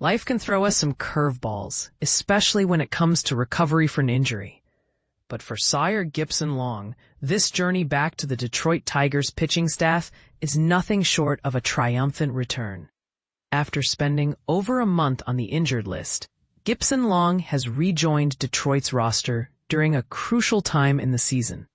Life can throw us some curveballs, especially when it comes to recovery from an injury. But for Sawyer Gipson-Long, this journey back to the Detroit Tigers pitching staff is nothing short of a triumphant return. After spending over a month on the injured list, Gipson-Long has rejoined Detroit's roster during a crucial time in the season.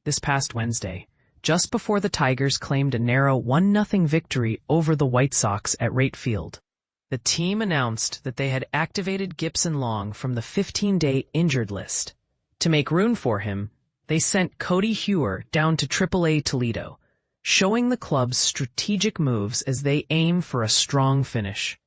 This past Wednesday, just before the Tigers claimed a narrow 1-0 victory over the White Sox at Wright Field, the team announced that they had activated Gipson-Long from the 15-day injured list. To make room for him, they sent Codi Heuer down to Triple-A Toledo, showing the club's strategic moves as they aim for a strong finish.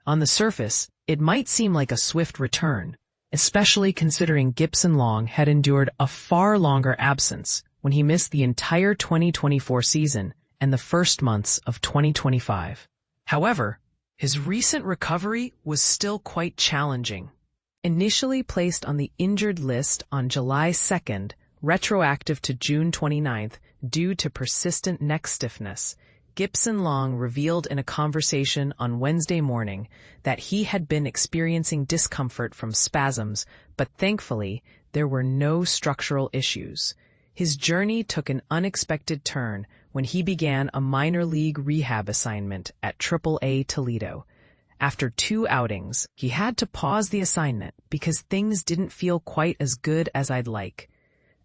On the surface, it might seem like a swift return, especially considering Gipson-Long had endured a far longer absence when he missed the entire 2024 season and the first months of 2025. However, his recent recovery was still quite challenging. Initially placed on the injured list on July 2nd, retroactive to June 29th, due to persistent neck stiffness, Gipson-Long revealed in a conversation on Wednesday morning that he had been experiencing discomfort from spasms, but thankfully, there were no structural issues. His journey took an unexpected turn when he began a minor league rehab assignment at Triple-A Toledo. After 2 outings, he had to pause the assignment because things didn't feel quite as good as I'd like.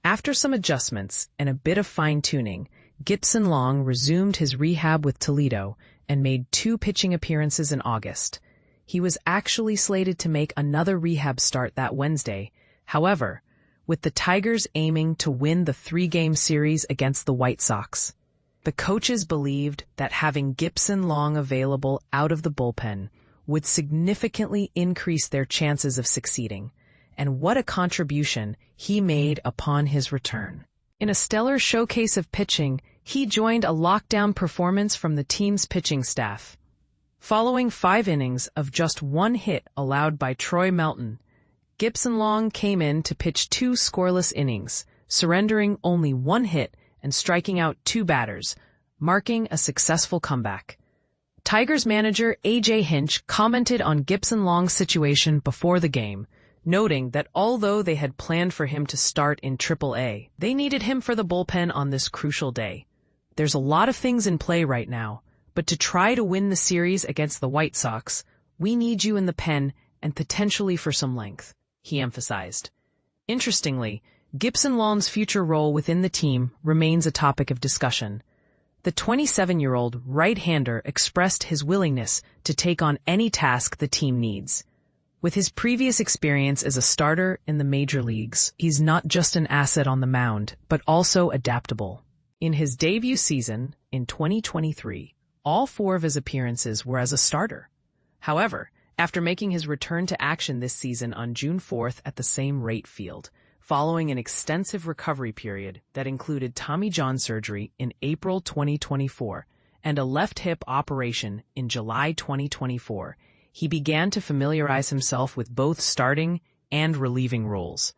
After some adjustments and a bit of fine-tuning, Gipson-Long resumed his rehab with Toledo and made 2 pitching appearances in August. He was actually slated to make another rehab start that Wednesday. However, with the Tigers aiming to win the 3-game series against the White Sox, the coaches believed that having Gipson-Long available out of the bullpen would significantly increase their chances of succeeding, and what a contribution he made upon his return. In a stellar showcase of pitching, he joined a lockdown performance from the team's pitching staff. Following 5 innings of just 1 hit allowed by Troy Melton, Gipson-Long came in to pitch 2 scoreless innings, surrendering only 1 hit and striking out 2 batters, marking a successful comeback. Tigers manager A.J. Hinch commented on Gipson-Long's situation before the game, noting that although they had planned for him to start in Triple-A, they needed him for the bullpen on this crucial day. There's a lot of things in play right now, but to try to win the series against the White Sox, we need you in the pen and potentially for some length, he emphasized. Interestingly, Gipson-Long's future role within the team remains a topic of discussion. The 27-year-old right-hander expressed his willingness to take on any task the team needs. With his previous experience as a starter in the major leagues, he's not just an asset on the mound, but also adaptable. In his debut season, in 2023, all 4 of his appearances were as a starter. However, after making his return to action this season on June 4th at the same Wright Field, following an extensive recovery period that included Tommy John surgery in April 2024 and a left hip operation in July 2024, he began to familiarize himself with both starting and relieving roles.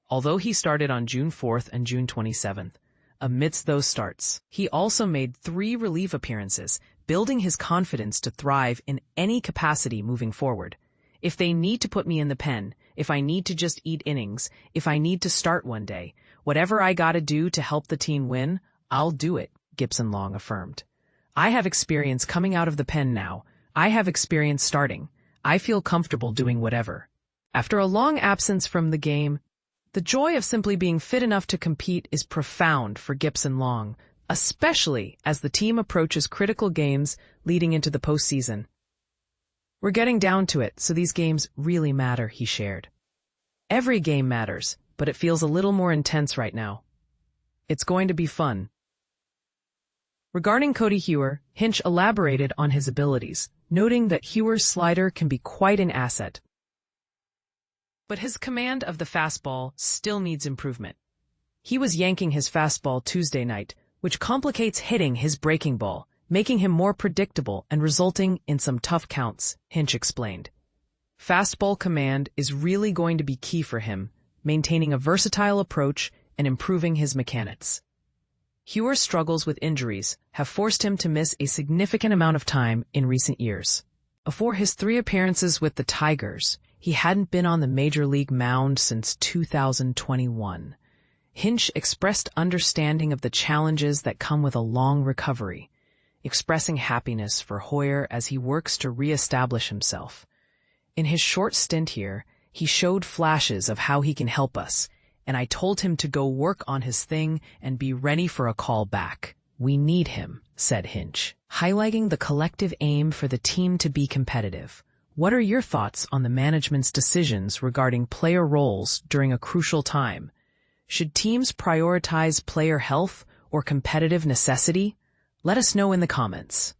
Although he started on June 4th and June 27th, amidst those starts, he also made 3 relief appearances, building his confidence to thrive in any capacity moving forward. If they need to put me in the pen, if I need to just eat innings, if I need to start one day, whatever I gotta do to help the team win, I'll do it, Gipson-Long affirmed. I have experience coming out of the pen now. I have experience starting. I feel comfortable doing whatever. After a long absence from the game, the joy of simply being fit enough to compete is profound for Gipson-Long, especially as the team approaches critical games leading into the postseason. We're getting down to it, so these games really matter, he shared. Every game matters, but it feels a little more intense right now. It's going to be fun. Regarding Codi Heuer, Hinch elaborated on his abilities, noting that Heuer's slider can be quite an asset. But his command of the fastball still needs improvement. He was yanking his fastball Tuesday night, which complicates hitting his breaking ball, making him more predictable and resulting in some tough counts, Hinch explained. Fastball command is really going to be key for him, maintaining a versatile approach and improving his mechanics. Heuer's struggles with injuries have forced him to miss a significant amount of time in recent years. Before his 3 appearances with the Tigers, he hadn't been on the major league mound since 2021. Hinch expressed understanding of the challenges that come with a long recovery, expressing happiness for Heuer as he works to reestablish himself. In his short stint here, he showed flashes of how he can help us, and I told him to go work on his thing and be ready for a call back. We need him, said Hinch, highlighting the collective aim for the team to be competitive. What are your thoughts on the management's decisions regarding player roles during a crucial time? Should teams prioritize player health or competitive necessity? Let us know in the comments.